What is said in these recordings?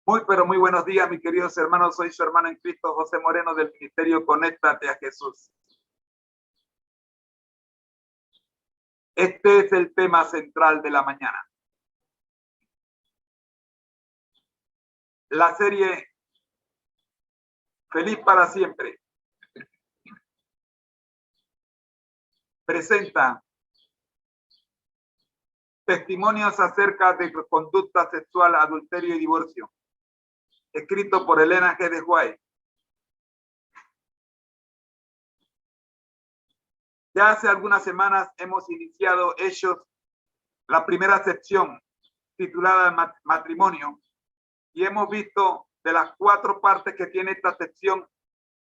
Muy, pero muy buenos días, mis queridos hermanos. Soy su hermano en Cristo, José Moreno, del Ministerio Conéctate a Jesús. Este es el tema central de la mañana. La serie Feliz para Siempre presenta testimonios acerca de conducta sexual, adulterio y divorcio, escrito por Elena G. de White. Ya hace algunas semanas hemos iniciado la primera sección titulada Matrimonio, y hemos visto de las 4 partes que tiene esta sección,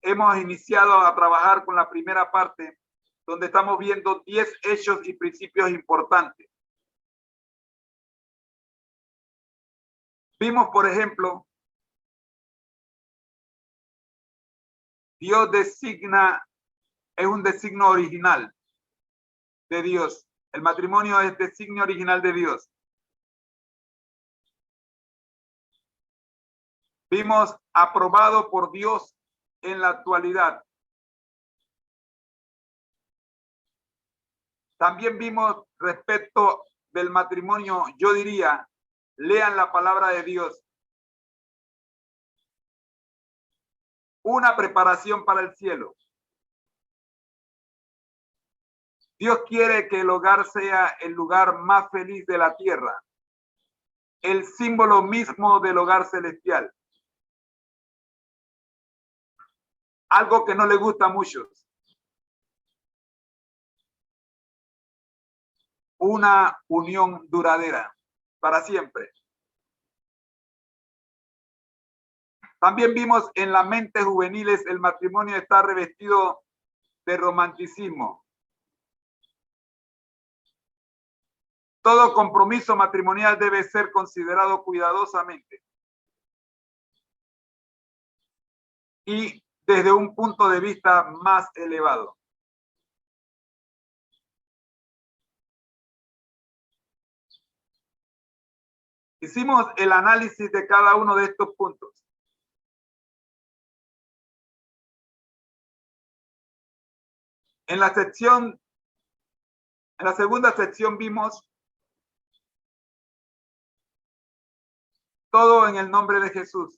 hemos iniciado a trabajar con la primera parte, donde estamos viendo 10 hechos y principios importantes. Vimos, por ejemplo, Dios es un designio original de Dios. El matrimonio es designio original de Dios. Vimos aprobado por Dios en la actualidad. También vimos respecto del matrimonio, yo diría, lean la palabra de Dios. Una preparación para el cielo. Dios quiere que el hogar sea el lugar más feliz de la tierra, el símbolo mismo del hogar celestial. Algo que no le gusta a muchos. Una unión duradera para siempre. También vimos en la mente juveniles el matrimonio está revestido de romanticismo. Todo compromiso matrimonial debe ser considerado cuidadosamente y desde un punto de vista más elevado. Hicimos el análisis de cada uno de estos puntos. En la segunda sección vimos todo en el nombre de Jesús.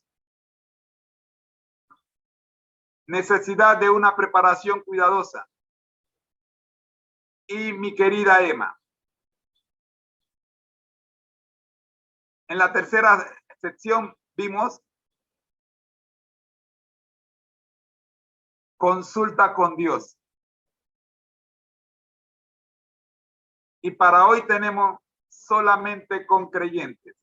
Necesidad de una preparación cuidadosa. Y mi querida Emma. En la tercera sección vimos consulta con Dios. Y para hoy tenemos solamente con creyentes.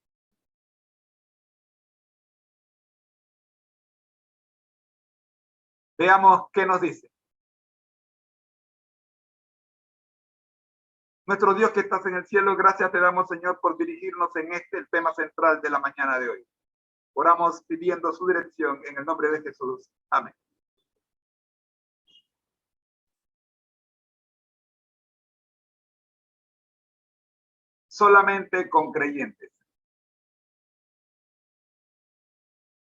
Veamos qué nos dice. Nuestro Dios que estás en el cielo, gracias te damos, Señor, por dirigirnos en el tema central de la mañana de hoy. Oramos pidiendo su dirección en el nombre de Jesús. Amén. Solamente con creyentes.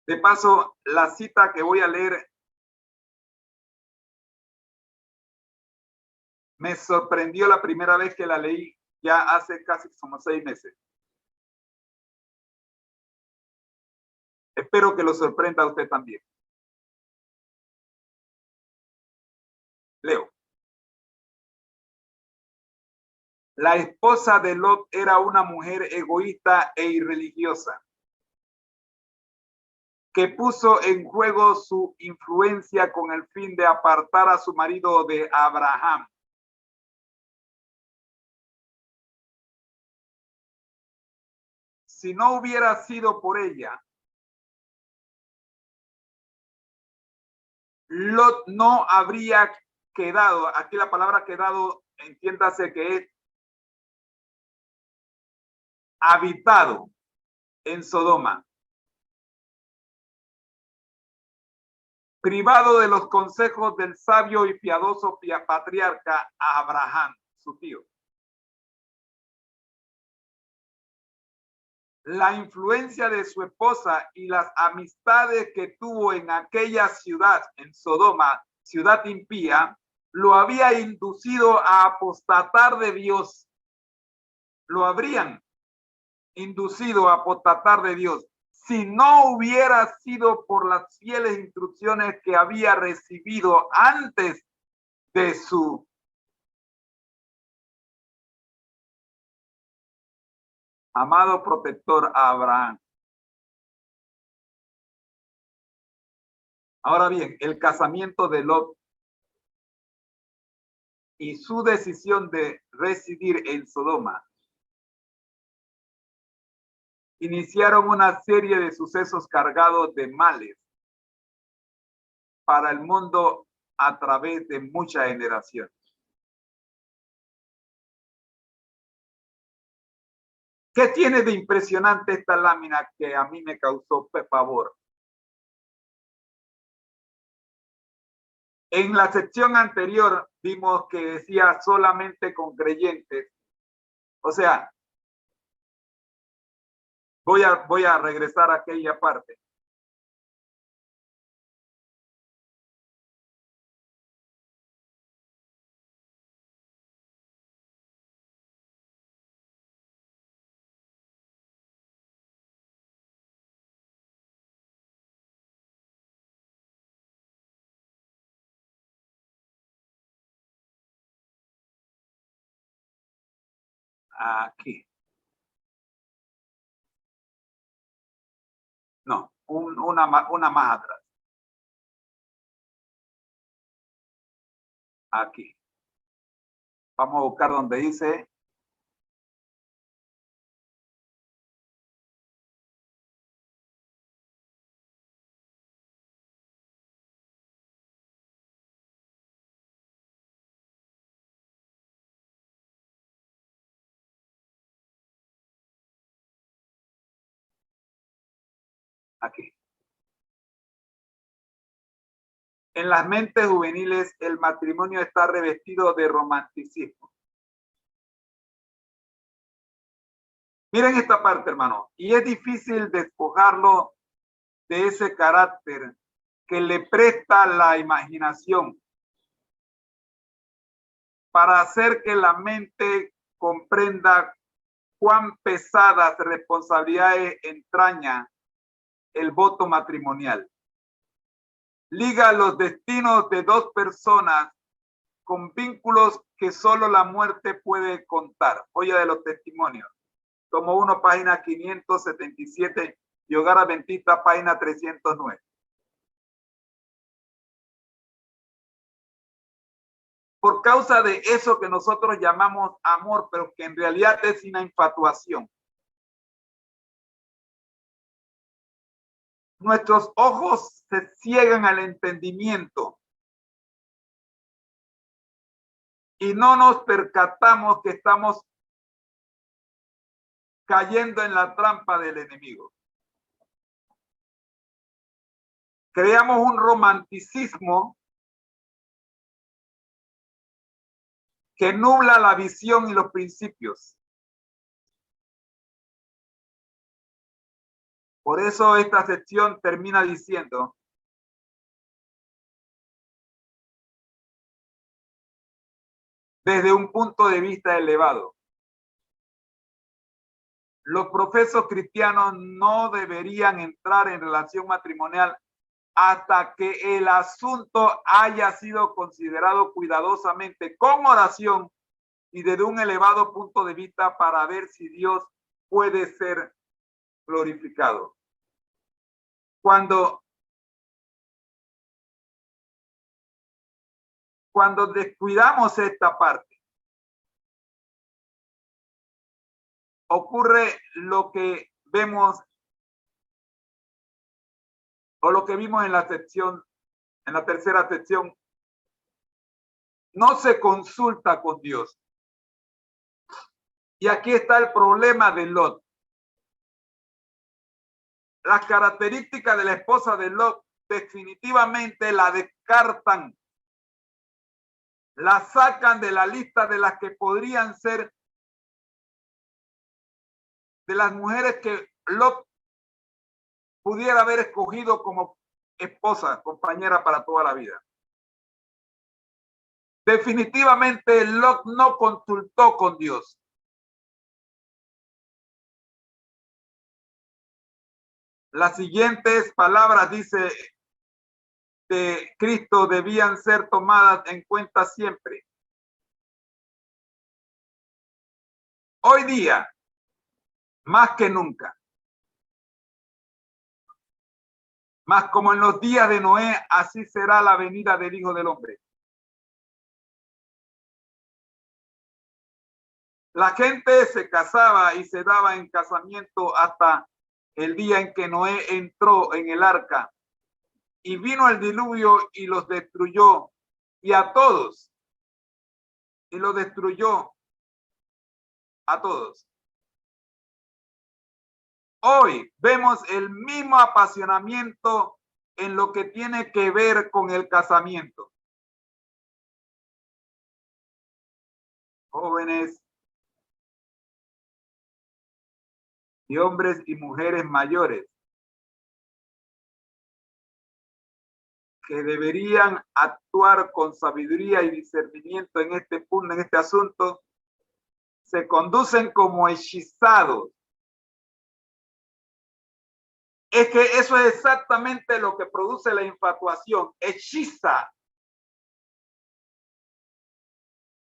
De paso, la cita que voy a leer me sorprendió la primera vez que la leí, ya hace casi como 6 meses. Espero que lo sorprenda a usted también. Leo. La esposa de Lot era una mujer egoísta e irreligiosa, que puso en juego su influencia con el fin de apartar a su marido de Abraham. Si no hubiera sido por ella, Lot no habría quedado, aquí la palabra quedado, entiéndase que es habitado en Sodoma, privado de los consejos del sabio y piadoso patriarca Abraham, su tío. la influencia de su esposa y las amistades que tuvo en aquella ciudad, en Sodoma, ciudad impía, lo había inducido a apostatar de Dios. Lo habrían inducido a apostatar de Dios si no hubiera sido por las fieles instrucciones que había recibido antes de su amado protector Abraham. Ahora bien, el casamiento de Lot y su decisión de residir en Sodoma iniciaron una serie de sucesos cargados de males para el mundo a través de muchas generaciones. ¿Qué tiene de impresionante esta lámina que a mí me causó pavor? En la sección anterior vimos que decía solamente con creyentes. O sea, voy a regresar a aquella parte. Aquí. No, una más atrás. Aquí. Vamos a buscar donde dice aquí. En las mentes juveniles, el matrimonio está revestido de romanticismo. Miren esta parte, hermano, y es difícil despojarlo de ese carácter que le presta la imaginación para hacer que la mente comprenda cuán pesadas responsabilidades entraña el voto matrimonial. Liga los destinos de dos personas con vínculos que solo la muerte puede contar. Joya de los testimonios. Tomo 1, página 577 y Hogar Adventista, página 309. Por causa de eso que nosotros llamamos amor, pero que en realidad es una infatuación. Nuestros ojos se ciegan al entendimiento y no nos percatamos que estamos cayendo en la trampa del enemigo. Creamos un romanticismo que nubla la visión y los principios. Por eso esta sección termina diciendo: desde un punto de vista elevado, los profesos cristianos no deberían entrar en relación matrimonial hasta que el asunto haya sido considerado cuidadosamente con oración y desde un elevado punto de vista para ver si Dios puede ser glorificado. Cuando descuidamos esta parte, ocurre lo que vemos o lo que vimos en la sección, en la tercera sección. No se consulta con Dios. Y aquí está el problema de Lot. Las características de la esposa de Lot definitivamente la descartan, la sacan de la lista de las que podrían ser de las mujeres que Lot pudiera haber escogido como esposa, compañera para toda la vida. Definitivamente Lot no consultó con Dios. Las siguientes palabras dice de Cristo debían ser tomadas en cuenta siempre. Hoy día, más que nunca, más como en los días de Noé, así será la venida del Hijo del Hombre. La gente se casaba y se daba en casamiento hasta el día en que Noé entró en el arca y vino el diluvio y los destruyó, y a todos, y los destruyó a todos. Hoy vemos el mismo apasionamiento en lo que tiene que ver con el casamiento. Jóvenes y hombres y mujeres mayores que deberían actuar con sabiduría y discernimiento en este punto, en este asunto, se conducen como hechizados. Es que eso es exactamente lo que produce la infatuación, hechiza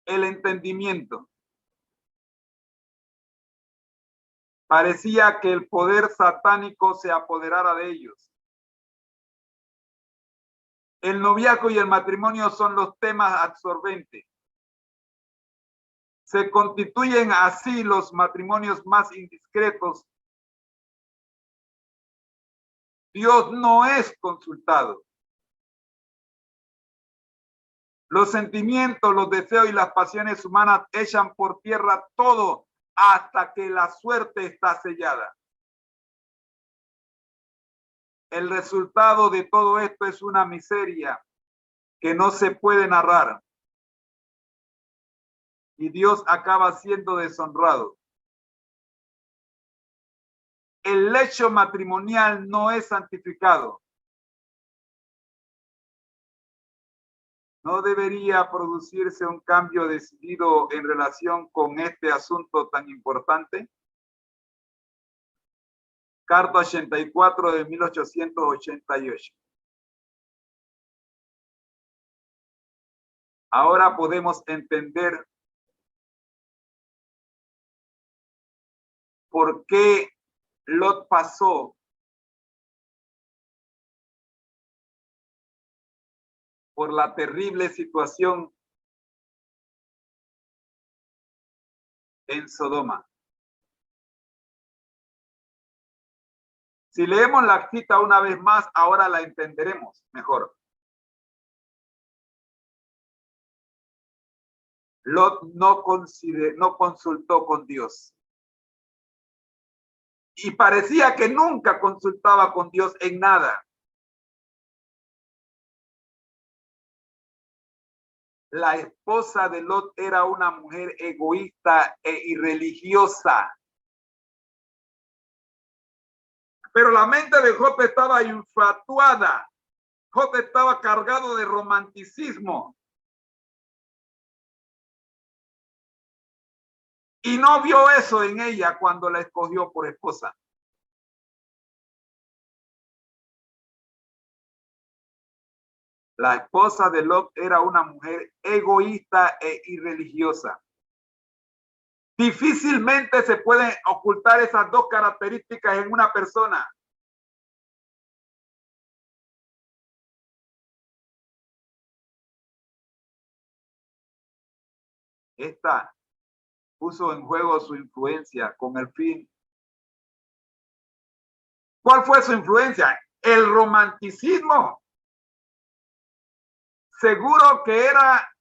el entendimiento. Parecía que el poder satánico se apoderara de ellos. El noviazgo y el matrimonio son los temas absorbentes. Se constituyen así los matrimonios más indiscretos. Dios no es consultado. Los sentimientos, los deseos y las pasiones humanas echan por tierra todo hasta que la suerte está sellada. El resultado de todo esto es una miseria que no se puede narrar. Y Dios acaba siendo deshonrado. El lecho matrimonial no es santificado. ¿No debería producirse un cambio decidido en relación con este asunto tan importante? Carta 84 de 1888. Ahora podemos entender por qué Lot pasó por la terrible situación en Sodoma. Si leemos la cita una vez más, ahora la entenderemos mejor. Lot no consultó con Dios. Y parecía que nunca consultaba con Dios en nada. La esposa de Lot era una mujer egoísta e irreligiosa. Pero la mente de Job estaba infatuada. Job estaba cargado de romanticismo. Y no vio eso en ella cuando la escogió por esposa. La esposa de Lot era una mujer egoísta e irreligiosa. Difícilmente se pueden ocultar esas dos características en una persona. Esta puso en juego su influencia con el fin. ¿Cuál fue su influencia? El romanticismo. Seguro que era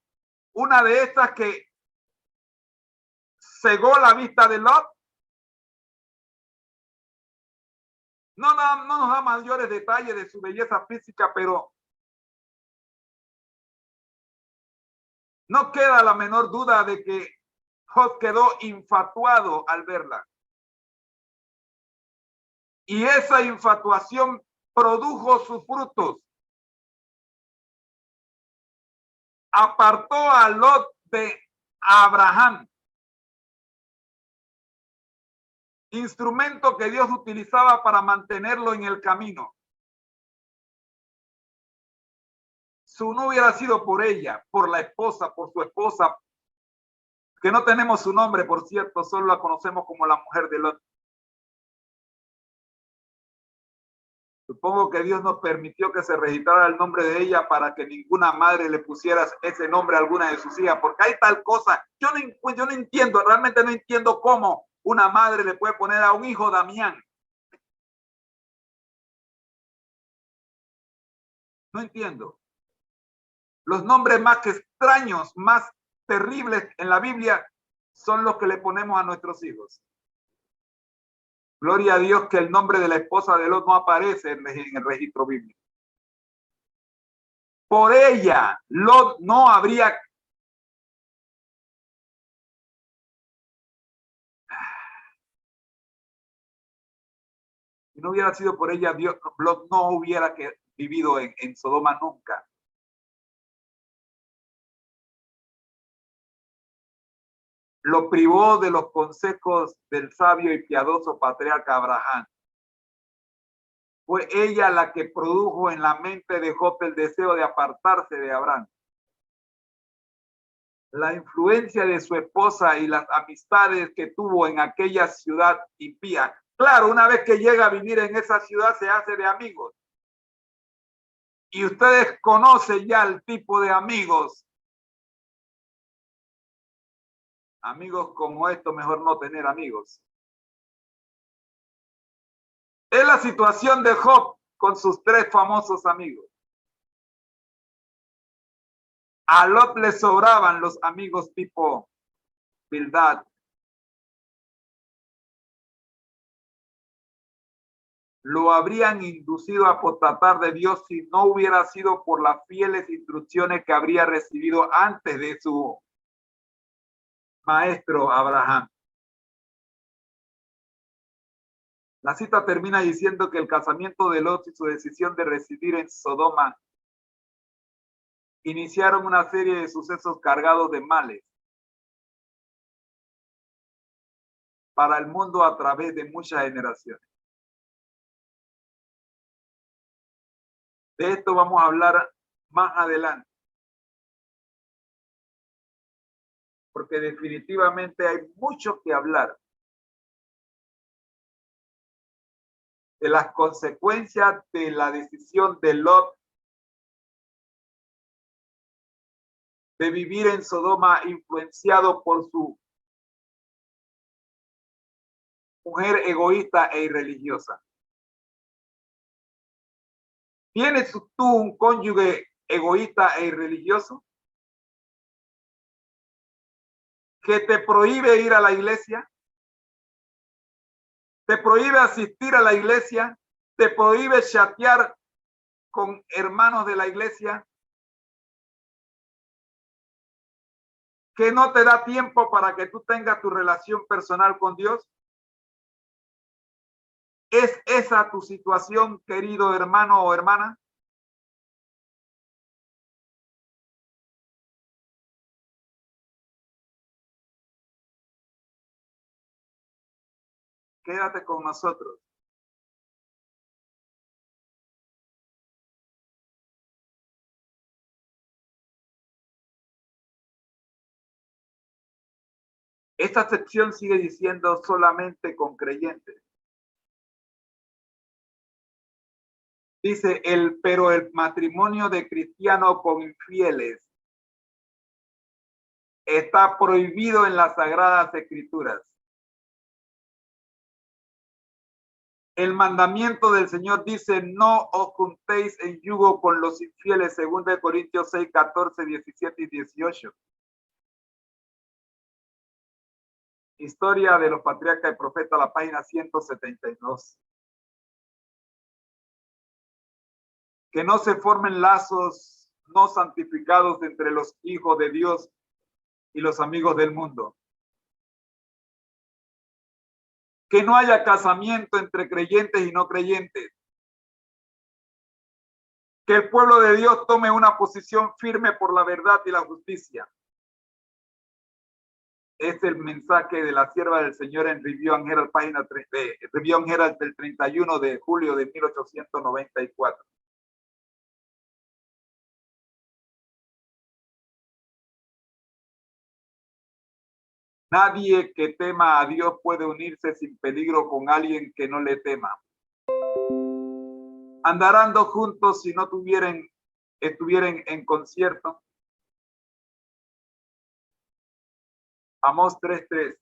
una de estas que cegó la vista de Lot. No nos da mayores detalles de su belleza física, pero no queda la menor duda de que Job quedó infatuado al verla. Y esa infatuación produjo sus frutos. Apartó a Lot de Abraham, instrumento que Dios utilizaba para mantenerlo en el camino. Si no hubiera sido por ella, por la esposa, por su esposa, que no tenemos su nombre, por cierto, solo la conocemos como la mujer de Lot. Supongo que Dios nos permitió que se registrara el nombre de ella para que ninguna madre le pusiera ese nombre a alguna de sus hijas, porque hay tal cosa. Yo no entiendo, realmente no entiendo cómo una madre le puede poner a un hijo Damián. No entiendo. Los nombres más extraños, más terribles en la Biblia son los que le ponemos a nuestros hijos. Gloria a Dios que el nombre de la esposa de Lot no aparece en el registro bíblico. Por ella, Lot no habría... Si no hubiera sido por ella, Lot no hubiera vivido en Sodoma nunca. Lo privó de los consejos del sabio y piadoso patriarca Abraham. Fue ella la que produjo en la mente de Job el deseo de apartarse de Abraham. La influencia de su esposa y las amistades que tuvo en aquella ciudad impía. Claro, una vez que llega a vivir en esa ciudad se hace de amigos. Y ustedes conocen ya el tipo de amigos. Amigos como esto, mejor no tener amigos. Es la situación de Job con sus tres famosos amigos. A Lot le sobraban los amigos tipo Bildad. Lo habrían inducido a apostatar de Dios si no hubiera sido por las fieles instrucciones que habría recibido antes de su maestro Abraham. La cita termina diciendo que el casamiento de Lot y su decisión de residir en Sodoma iniciaron una serie de sucesos cargados de males para el mundo a través de muchas generaciones. De esto vamos a hablar más adelante, porque definitivamente hay mucho que hablar de las consecuencias de la decisión de Lot de vivir en Sodoma influenciado por su mujer egoísta e irreligiosa. ¿Tienes tú un cónyuge egoísta e irreligioso que te prohíbe ir a la iglesia? ¿Te prohíbe asistir a la iglesia? ¿Te prohíbe chatear con hermanos de la iglesia? ¿Que no te da tiempo para que tú tengas tu relación personal con Dios? ¿Es esa tu situación, querido hermano o hermana? Quédate con nosotros. Esta sección sigue diciendo solamente con creyentes. Dice, pero el matrimonio de cristiano con infieles está prohibido en las Sagradas Escrituras. El mandamiento del Señor dice, no os juntéis en yugo con los infieles, 2 Corintios 6, 14, 17 y 18. Historia de los patriarcas y profetas, la página 172. Que no se formen lazos no santificados entre los hijos de Dios y los amigos del mundo. que no haya casamiento entre creyentes y no creyentes. Que el pueblo de Dios tome una posición firme por la verdad y la justicia. Es el mensaje de la sierva del Señor en Review and Herald, página 3 de Review and Herald del 31 de julio de 1894. Nadie que tema a Dios puede unirse sin peligro con alguien que no le tema. Andarán dos juntos si no estuvieran en concierto. Amós 3:3.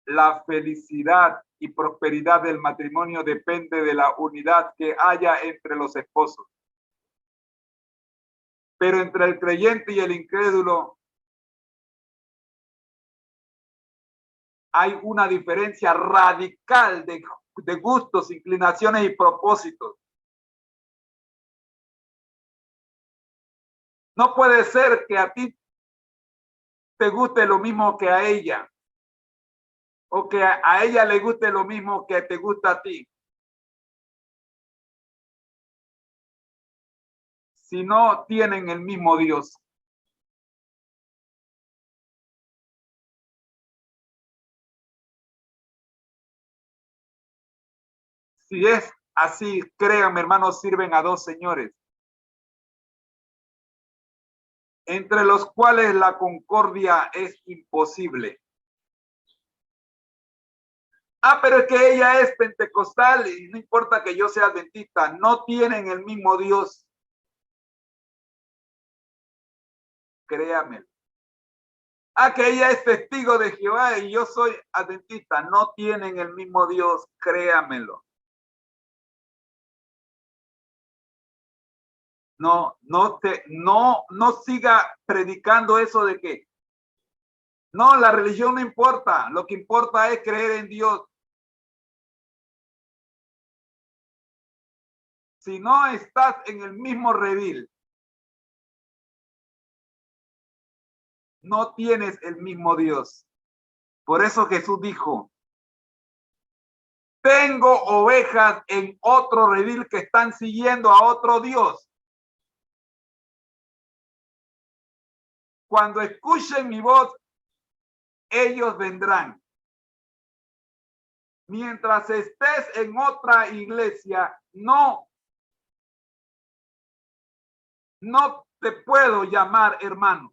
La felicidad y prosperidad del matrimonio depende de la unidad que haya entre los esposos. Pero entre el creyente y el incrédulo hay una diferencia radical de gustos, inclinaciones y propósitos. No puede ser que a ti te guste lo mismo que a ella, o que a ella le guste lo mismo que te gusta a ti. Si no tienen el mismo Dios. Si es así, créanme, hermanos, sirven a dos señores, entre los cuales la concordia es imposible. Pero es que ella es pentecostal y no importa que yo sea adventista, no tienen el mismo Dios. Créame. Que ella es testigo de Jehová y yo soy adventista, no tienen el mismo Dios, créamelo. No siga predicando eso de que no, la religión no importa, lo que importa es creer en Dios. Si no estás en el mismo redil, no tienes el mismo Dios. Por eso Jesús dijo, tengo ovejas en otro redil que están siguiendo a otro Dios. Cuando escuchen mi voz, ellos vendrán. Mientras estés en otra iglesia, no te puedo llamar hermano.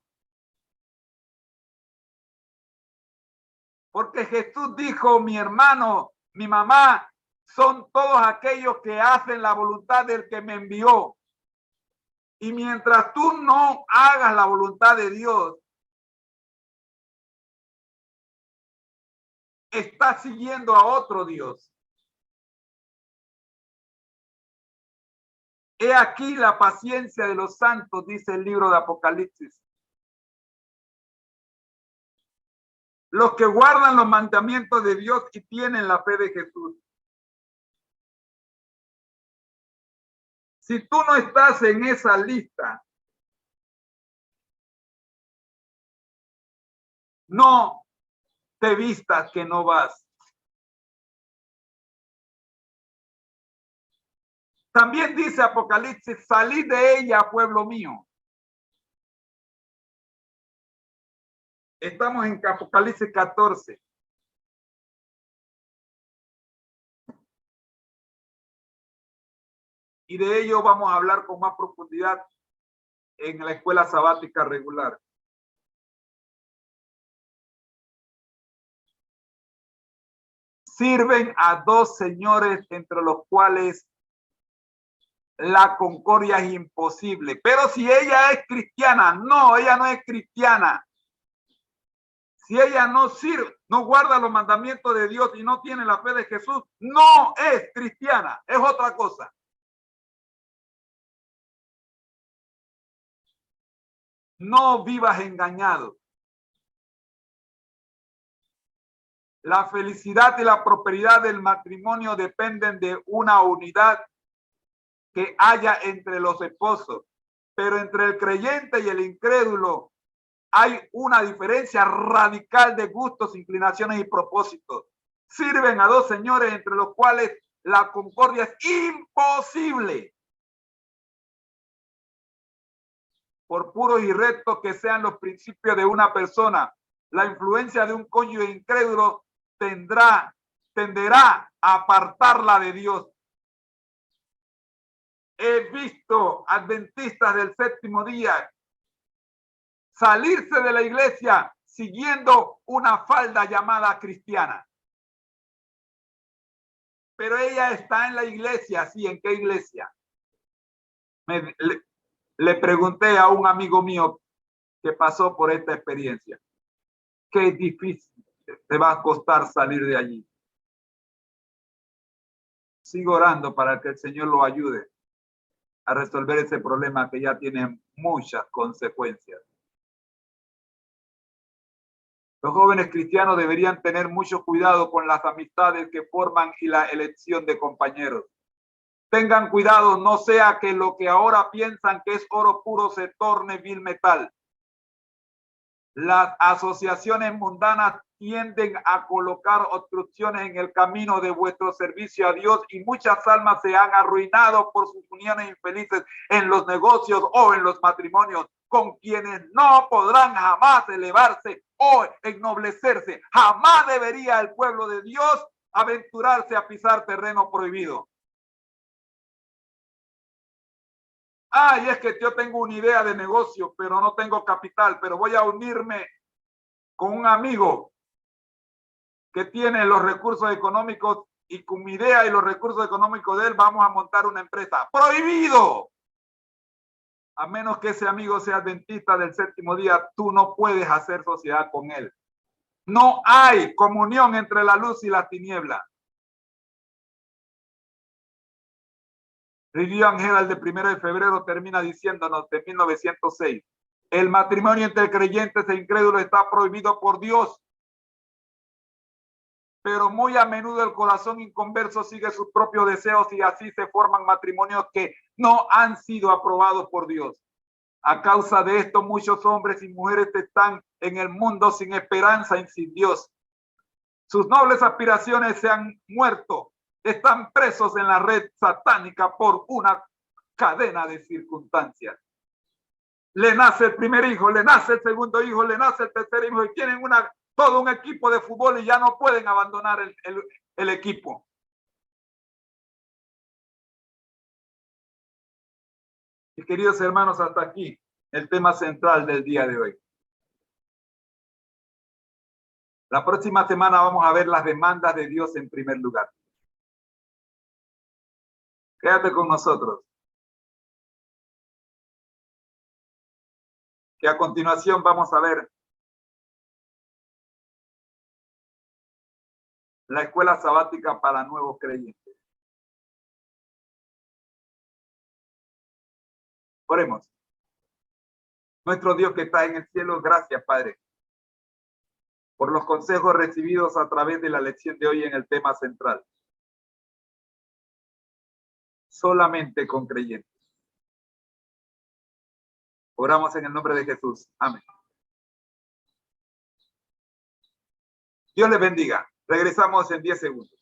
Porque Jesús dijo, mi hermano, mi mamá, son todos aquellos que hacen la voluntad del que me envió. Y mientras tú no hagas la voluntad de Dios, estás siguiendo a otro Dios. He aquí la paciencia de los santos, dice el libro de Apocalipsis. Los que guardan los mandamientos de Dios y tienen la fe de Jesús. Si tú no estás en esa lista, no te vistas que no vas. También dice Apocalipsis, salid de ella, pueblo mío. Estamos en Apocalipsis 14. Y de ello vamos a hablar con más profundidad en la escuela sabática regular. Sirven a dos señores entre los cuales la concordia es imposible. Pero si ella es cristiana, no, ella no es cristiana. Si ella no sirve, no guarda los mandamientos de Dios y no tiene la fe de Jesús, no es cristiana, es otra cosa. No vivas engañado. La felicidad y la prosperidad del matrimonio dependen de una unidad que haya entre los esposos, pero entre el creyente y el incrédulo hay una diferencia radical de gustos, inclinaciones y propósitos. Sirven a dos señores entre los cuales la concordia es imposible. Por puros y rectos que sean los principios de una persona, la influencia de un cónyuge incrédulo tenderá a apartarla de Dios. He visto adventistas del séptimo día salirse de la iglesia siguiendo una falda llamada cristiana. Pero ella está en la iglesia, ¿sí? ¿En qué iglesia? Le pregunté a un amigo mío que pasó por esta experiencia. Qué difícil te va a costar salir de allí. Sigo orando para que el Señor lo ayude a resolver ese problema que ya tiene muchas consecuencias. Los jóvenes cristianos deberían tener mucho cuidado con las amistades que forman y la elección de compañeros. Tengan cuidado, no sea que lo que ahora piensan que es oro puro se torne vil metal. Las asociaciones mundanas tienden a colocar obstrucciones en el camino de vuestro servicio a Dios y muchas almas se han arruinado por sus uniones infelices en los negocios o en los matrimonios, con quienes no podrán jamás elevarse o ennoblecerse. Jamás debería el pueblo de Dios aventurarse a pisar terreno prohibido. Y es que yo tengo una idea de negocio, pero no tengo capital, pero voy a unirme con un amigo que tiene los recursos económicos y con mi idea y los recursos económicos de él vamos a montar una empresa. ¡Prohibido! A menos que ese amigo sea adventista del séptimo día, tú no puedes hacer sociedad con él. No hay comunión entre la luz y la tiniebla. Review and Herald de 1 de febrero termina diciéndonos de 1906. El matrimonio entre creyentes e incrédulos está prohibido por Dios. Pero muy a menudo el corazón inconverso sigue sus propios deseos y así se forman matrimonios que no han sido aprobados por Dios. A causa de esto, muchos hombres y mujeres están en el mundo sin esperanza y sin Dios. Sus nobles aspiraciones se han muerto. Están presos en la red satánica por una cadena de circunstancias. Le nace el primer hijo, le nace el segundo hijo, le nace el tercer hijo y tienen todo un equipo de fútbol y ya no pueden abandonar el equipo. Y queridos hermanos, hasta aquí el tema central del día de hoy. La próxima semana vamos a ver las demandas de Dios en primer lugar. Quédate con nosotros. Que a continuación vamos a ver la escuela sabática para nuevos creyentes. Oremos. Nuestro Dios que está en el cielo, gracias, Padre, por los consejos recibidos a través de la lección de hoy en el tema central. Solamente con creyentes. Oramos en el nombre de Jesús. Amén. Dios les bendiga. Regresamos en 10 segundos.